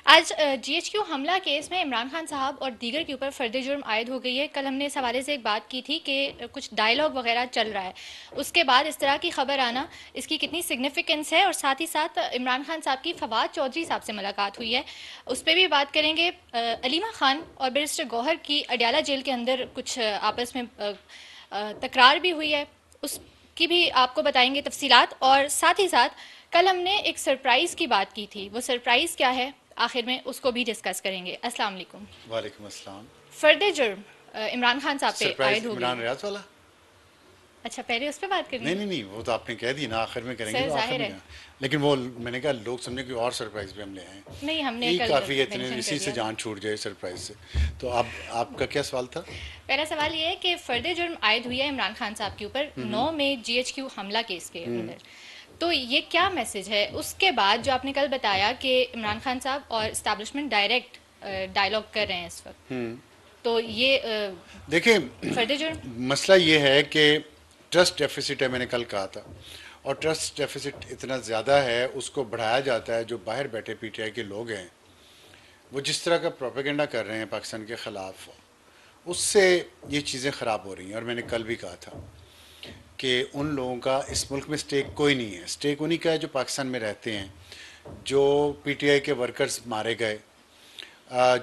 آج G H Q حملہ case میں عمران خان صاحب اور دیگر کے اوپر فرد جرم عائد ہو گئی ہے. کل ہم نے اس حوالے سے ایک بات کی تھی کہ کچھ ڈائلاگ وغیرہ چل رہا ہے. اس کے بعد اس طرح کی خبر آنا اس کی کتنی سگنیفیکنس ہے، اور ساتھ ہی ساتھ عمران خان صاحب کی فواد چودھری صاحب سے ملاقات ہوئی ہے، اس پہ بھی بات کریں گے. علیمہ خان اور بیرسٹر گوہر کی اڈیالہ جیل کے اندر کچھ آپس میں تکرار بھی ہوئی ہے، اس کی بھی آپ کو بتائیں گے تفصیلات. اور ساتھ ہی ساتھ کل ہم نے ایک سرپرائز کی بات کی تھی، وہ سرپرائز کیا ہے آخر میں اس کو بھی ڈسکس کریں گے. السلام علیکم. وعلیکم السلام. فرد جرم عمران خان صاحب پہ سرپرائز عائد ہو گئی عمران ہے. ریاض والا؟ اچھا، پہلے اس پہ بات کرنی نہیں ہے. نہیں نہیں، وہ تو آپ نے کہہ دی نا، آخر میں کریں گے سر تو آخر ظاہر میں ہے، کریں. لیکن وہ میں نے کہا لوگ سمجھے کہ اور سرپرائز بھی ہم لے آئے ہیں. نہیں ہم نے یہی کل کافی ہے، اتنے مینشن کر اسی سے دیا. جان چھوٹ جائے سرپرائز سے. تو اب آپ کا کیا سوال تھا؟ پہلا سوال یہ ہے کہ فرد جرم عائد ہوئی ہے عمران خان صاحب کے اوپر 9 میں جی ایچ کیو حملہ کیس کے اندر. تو یہ کیا میسج ہے اس کے بعد جو آپ نے کل بتایا کہ عمران خان صاحب اور اسٹیبلشمنٹ ڈائریکٹ ڈائلاگ کر رہے ہیں اس وقت، تو یہ دیکھیں، فرد جرم. مسئلہ یہ ہے کہ ٹرسٹ ڈیفیسٹ ہے، میں نے کل کہا تھا، اور ٹرسٹ ڈیفیسٹ اتنا زیادہ ہے، اس کو بڑھایا جاتا ہے. جو باہر بیٹھے پی ٹی آئی کے لوگ ہیں وہ جس طرح کا پروپیگنڈا کر رہے ہیں پاکستان کے خلاف، اس سے یہ چیزیں خراب ہو رہی ہیں. اور میں نے کل بھی کہا تھا کہ ان لوگوں کا اس ملک میں سٹیک کوئی نہیں ہے. سٹیک انہی کا ہے جو پاکستان میں رہتے ہیں، جو پی ٹی آئی کے ورکرز مارے گئے،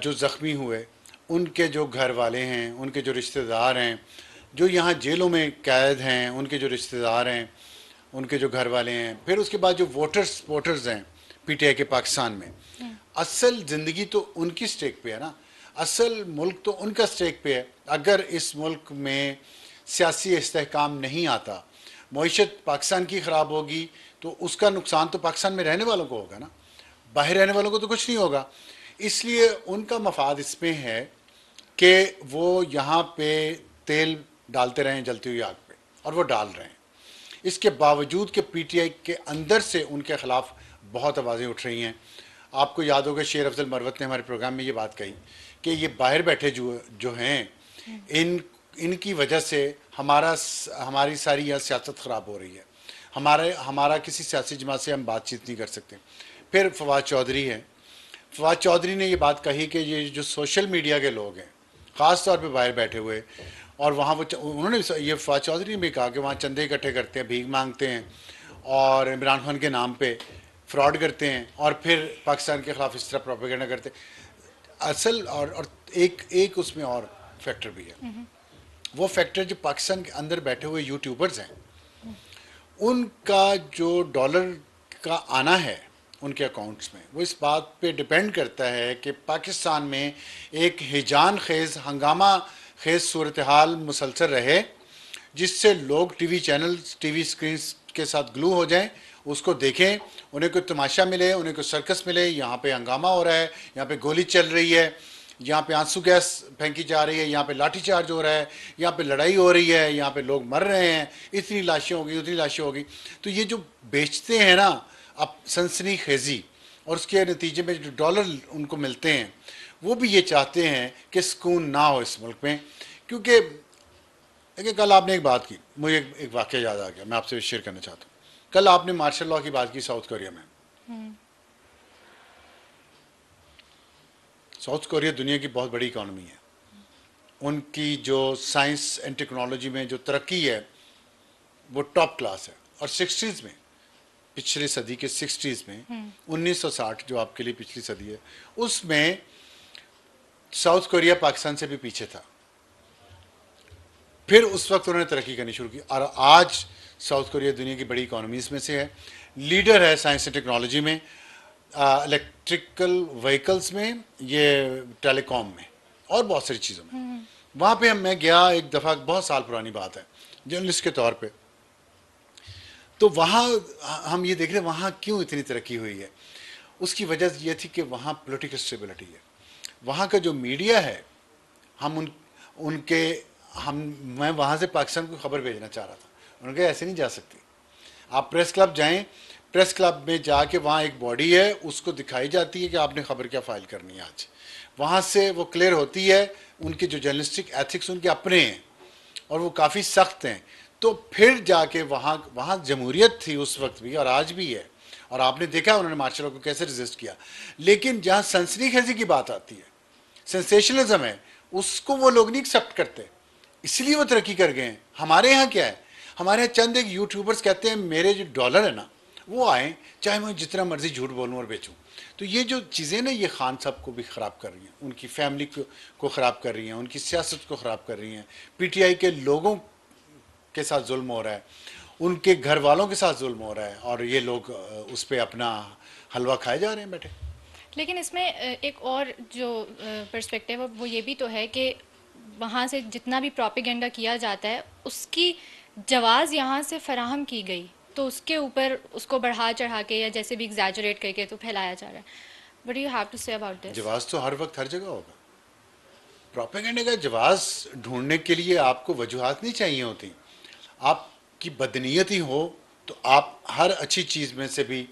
جو زخمی ہوئے، ان کے جو گھر والے ہیں، ان کے جو رشتہ دار ہیں، جو یہاں جیلوں میں قید ہیں، ان کے جو رشتہ دار ہیں، ان کے جو گھر والے ہیں. پھر اس کے بعد جو ووٹرز ہیں پی ٹی آئی کے پاکستان میں، اصل زندگی تو ان کی سٹیک پہ ہے نا، اصل ملک تو ان کا سٹیک پہ ہے. اگر اس ملک میں سیاسی استحکام نہیں آتا، معیشت پاکستان کی خراب ہوگی، تو اس کا نقصان تو پاکستان میں رہنے والوں کو ہوگا نا، باہر رہنے والوں کو تو کچھ نہیں ہوگا. اس لیے ان کا مفاد اس میں ہے کہ وہ یہاں پہ تیل ڈالتے رہیں جلتی ہوئی آگ پہ، اور وہ ڈال رہے ہیں. اس کے باوجود کہ پی ٹی آئی کے اندر سے ان کے خلاف بہت آوازیں اٹھ رہی ہیں. آپ کو یاد ہوگا شیر افضل مروت نے ہمارے پروگرام میں یہ بات کہی کہ یہ باہر بیٹھے جو ہیں، ان کی وجہ سے ہماری ساری یہاں سیاست خراب ہو رہی ہے. ہمارا کسی سیاسی جماعت سے ہم بات چیت نہیں کر سکتے. پھر فواد چودھری ہے، فواد چودھری نے یہ بات کہی کہ یہ جو سوشل میڈیا کے لوگ ہیں، خاص طور پہ باہر بیٹھے ہوئے، اور وہاں انہوں نے یہ فواد چودھری نے بھی کہا کہ وہاں چندے اکٹھے کرتے ہیں، بھیک مانگتے ہیں، اور عمران خان کے نام پہ فراڈ کرتے ہیں، اور پھر پاکستان کے خلاف اس طرح پروپیگنڈا کرتے ہیں. اصل اور ایک اس میں اور فیکٹر بھی ہے. وہ فیکٹر جو پاکستان کے اندر بیٹھے ہوئے یوٹیوبرز ہیں، ان کا جو ڈالر کا آنا ہے ان کے اکاؤنٹس میں، وہ اس بات پہ ڈپینڈ کرتا ہے کہ پاکستان میں ایک ہیجان خیز، ہنگامہ خیز صورتحال مسلسل رہے، جس سے لوگ T V channels, T V screens کے ساتھ گلو ہو جائیں، اس کو دیکھیں، انہیں کوئی تماشا ملے، انہیں کوئی سرکس ملے. یہاں پہ ہنگامہ ہو رہا ہے، یہاں پہ گولی چل رہی ہے، یہاں پہ آنسو گیس پھینکی جا رہی ہے، یہاں پہ لاٹھی چارج ہو رہا ہے، یہاں پہ لڑائی ہو رہی ہے، یہاں پہ لوگ مر رہے ہیں، اتنی لاشیں ہوگی، اتنی لاشیں ہوگی. تو یہ جو بیچتے ہیں نا اب سنسنی خیزی، اور اس کے نتیجے میں جو ڈالر ان کو ملتے ہیں، وہ بھی یہ چاہتے ہیں کہ سکون نہ ہو اس ملک میں. کیونکہ دیکھیں، کل آپ نے ایک بات کی، مجھے ایک واقعہ یاد آ گیا، میں آپ سے شیئر کرنا چاہتا ہوں. کل آپ نے مارشل لاء کی بات کی ساؤتھ کوریا میں. ساؤتھ کوریا دنیا کی بہت بڑی اکانومی ہے. ان کی جو سائنس اینڈ ٹیکنالوجی میں جو ترقی ہے وہ ٹاپ کلاس ہے. اور سکسٹیز میں، پچھلی صدی کے سکسٹیز میں، 1960 جو آپ کے لیے پچھلی صدی ہے، اس میں ساؤتھ کوریا پاکستان سے بھی پیچھے تھا. پھر اس وقت انہوں نے ترقی کرنی شروع کی، اور آج ساؤتھ کوریا دنیا کی بڑی اکانومیز میں سے ہے، لیڈر ہے سائنس اینڈ ٹیکنالوجی میں، الیکٹریکل وہیکلز میں، یہ ٹیلی کام میں، اور بہت ساری چیزوں میں. وہاں پہ میں گیا ایک دفعہ، بہت سال پرانی بات ہے، جرنلسٹ کے طور پہ. تو وہاں ہم یہ دیکھ رہے ہیں وہاں کیوں اتنی ترقی ہوئی ہے. اس کی وجہ یہ تھی کہ وہاں پولیٹیکل اسٹیبلٹی ہے. وہاں کا جو میڈیا ہے، ہم ان کے میں وہاں سے پاکستان کو خبر بھیجنا چاہ رہا تھا. انہوں نے کہا ایسے نہیں جا سکتی، آپ پریس کلب جائیں، پریس کلب میں جا کے وہاں ایک باڈی ہے، اس کو دکھائی جاتی ہے کہ آپ نے خبر کیا فائل کرنی ہے آج. وہاں سے وہ کلیئر ہوتی ہے. ان کے جو جرنلسٹک ایتھکس ان کے اپنے ہیں، اور وہ کافی سخت ہیں. تو پھر جا کے وہاں جمہوریت تھی اس وقت بھی، اور آج بھی ہے، اور آپ نے دیکھا انہوں نے مارشل لا کو کیسے ریزسٹ کیا. لیکن جہاں سنسنی خیزی کی بات آتی ہے, سینسیشنلزم ہے, اس کو وہ لوگ نہیں ایکسیپٹ کرتے, اس لیے وہ ترقی کر گئے ہیں. ہمارے یہاں کیا ہے, ہمارے یہاں چند ایک یوٹیوبرز کہتے ہیں میرے جو ڈالر ہے نا وہ آئیں, چاہے میں جتنا مرضی جھوٹ بولوں اور بیچوں. تو یہ جو چیزیں نا یہ خان صاحب کو بھی خراب کر رہی ہیں, ان کی فیملی کو خراب کر رہی ہیں, ان کی سیاست کو خراب کر رہی ہیں. پی ٹی آئی کے لوگوں کے ساتھ ظلم ہو رہا ہے, ان کے گھر والوں کے ساتھ ظلم ہو رہا ہے, اور یہ لوگ اس پہ اپنا حلوہ کھائے جا رہے ہیں بیٹھے. لیکن اس میں ایک اور جو پرسپیکٹیو ہے وہ یہ بھی تو ہے کہ وہاں سے جتنا بھی پروپیگنڈا کیا جاتا ہے اس کی جواز یہاں سے فراہم کی گئی, تو اس کے اوپر اس کو بڑھا چڑھا کے یا جیسے بھی ایگزیجریٹ کر کے تو پھیلایا جا رہا ہے. What do you have to say about this? جواز تو ہر وقت ہر جگہ ہوگا. پروپیگنڈے کا جواز ڈھونڈنے کے لیے آپ کو وجوہات نہیں چاہیے ہوتی. آپ کی بدنیتی ہو تو آپ ہر اچھی چیز میں سے بھی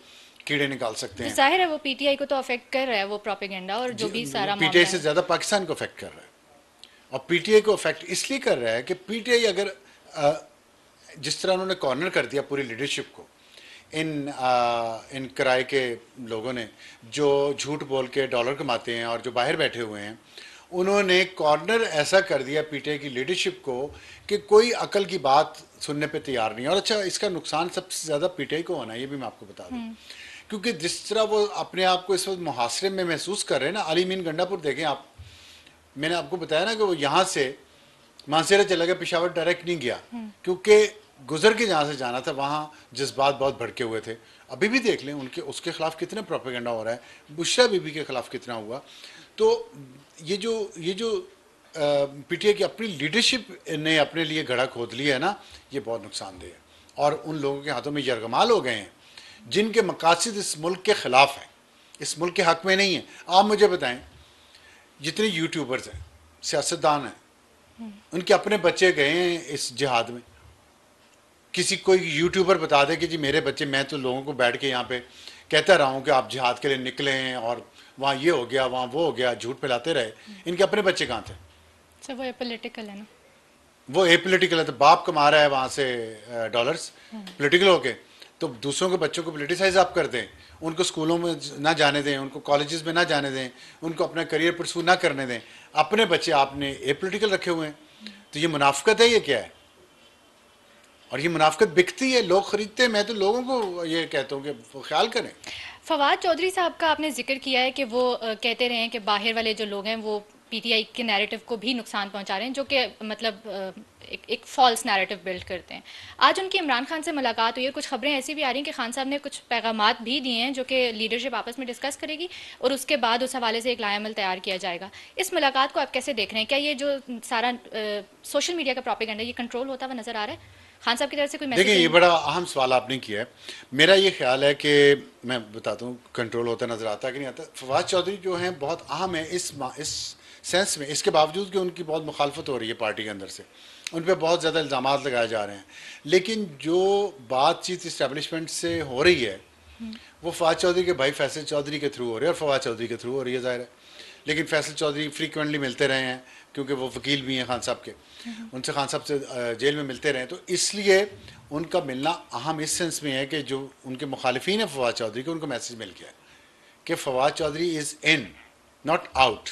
کیڑے نکال سکتے ہیں. ظاہر ہے وہ پی ٹی آئی کو تو افیکٹ کر رہا ہے وہ پروپیگنڈا, اور جو بھی سارا پی ٹی آئی معاملہ سے ہے. زیادہ پاکستان کو افیکٹ کر رہا ہے, اور پی ٹی آئی کو افیکٹ اس لیے کر رہا ہے کہ پی ٹی آئی اگر جس طرح انہوں نے کارنر کر دیا پوری لیڈرشپ کو, ان کرائے کے لوگوں نے جو جھوٹ بول کے ڈالر کماتے ہیں اور جو باہر بیٹھے ہوئے ہیں, انہوں نے کارنر ایسا کر دیا پی ٹی آئی کی لیڈرشپ کو کہ کوئی عقل کی بات سننے پہ تیار نہیں. اور اچھا اس کا نقصان سب سے زیادہ پی ٹی آئی کو ہونا ہے, یہ بھی میں آپ کو بتا دوں, کیونکہ جس طرح وہ اپنے آپ کو اس وقت محاصرے میں محسوس کر رہے ہیں نا. علی مین گنڈا پور دیکھیں آپ, میں نے آپ کو بتایا نا کہ وہ یہاں سے مانسیرا چلا گیا, پشاور ڈائریکٹ نہیں گیا, کیونکہ گزر کے جہاں سے جانا تھا وہاں جذبات بہت بھڑکے ہوئے تھے. ابھی بھی دیکھ لیں اس کے خلاف کتنا پروپیگنڈا ہو رہا ہے, بشرا بی بی کے خلاف کتنا ہوا. تو یہ جو پی ٹی آئی کی اپنی لیڈرشپ نے اپنے لیے گڑھا کھود لیا ہے نا, یہ بہت نقصان دہ ہے. اور ان لوگوں کے ہاتھوں میں یرغمال ہو گئے ہیں جن کے مقاصد اس ملک کے خلاف ہیں, اس ملک کے حق میں نہیں ہیں. آپ مجھے بتائیں, جتنے یوٹیوبرز ہیں, سیاستدان ہیں, ان کے اپنے بچے گئے ہیں اس جہاد میں. کسی کوئی یوٹیوبر بتا دے کہ جی میرے بچے, میں تو لوگوں کو بیٹھ کے یہاں پہ کہتا رہا ہوں کہ آپ جہاد کے لیے نکلیں اور وہاں یہ ہو گیا وہاں وہ ہو گیا, جھوٹ پھیلاتے رہے. ان کے اپنے بچے کہاں تھے؟ سر وہ پولیٹیکل ہے نا, وہ اے پولیٹیکل ہے. تو باپ کما رہا ہے وہاں سے ڈالرز پولیٹیکل ہو کے, تو دوسروں کے بچوں کو پولیٹیسائز آپ کر دیں, ان کو اسکولوں میں نہ جانے دیں, ان کو کالجز میں نہ جانے دیں, ان کو اپنا کریئر پرسو نہ کرنے دیں. اپنے بچے آپ نے اے پولیٹیکل رکھے ہوئے ہیں. تو یہ منافقت ہے, یہ کیا ہے؟ اور یہ منافقت بکتی ہے, لوگ خریدتے ہیں. میں تو لوگوں کو یہ کہتا ہوں کہ خیال کریں. فواد چودھری صاحب کا آپ نے ذکر کیا ہے کہ وہ کہتے رہے ہیں کہ باہر والے جو لوگ ہیں وہ پی ٹی آئی کے نیریٹو کو بھی نقصان پہنچا رہے ہیں, جو کہ مطلب ایک فالس نیریٹو بلڈ کرتے ہیں. آج ان کی عمران خان سے ملاقات ہوئی ہے, کچھ خبریں ایسی بھی آ رہی ہیں کہ خان صاحب نے کچھ پیغامات بھی دیے ہیں جو کہ لیڈرشپ آپس میں ڈسکس کرے گی, اور اس کے بعد اس حوالے سے ایک لائحہ عمل تیار کیا جائے گا. اس ملاقات کو آپ کیسے دیکھ رہے ہیں؟ کیا یہ جو سارا سوشل میڈیا کا پروپیگنڈا یہ کنٹرول ہوتا ہوا نظر آ رہا ہے؟ خان صاحب کی طرف سے کوئی میسج؟ دیکھیں یہ بڑا اہم سوال آپ نے کیا ہے. میرا یہ خیال ہے کہ میں بتاتا ہوں کنٹرول ہوتا نظر آتا ہے کہ نہیں آتا. فواد چودھری جو ہیں بہت اہم ہیں اس سینس میں, اس کے باوجود کہ ان کی بہت مخالفت ہو رہی ہے پارٹی کے اندر سے, ان پہ بہت زیادہ الزامات لگائے جا رہے ہیں. لیکن جو بات چیت اسٹیبلشمنٹ سے ہو رہی ہے وہ فواد چودھری کے بھائی فیصل چودھری کے تھرو ہو رہی ہے, اور فواد چودھری کے تھرو ہو رہی ہے ظاہر ہے. لیکن فیصل چودھری فریکوینٹلی ملتے رہے ہیں کیونکہ وہ وکیل بھی ہیں خان صاحب کے, ان سے خان صاحب سے جیل میں ملتے رہے, تو اس لیے ان کا ملنا اہم اس سینس میں ہے کہ جو ان کے مخالفین ہیں فواد چودھری کے, ان کو میسج مل گیا ہے کہ فواد چودھری از ان, ناٹ آؤٹ.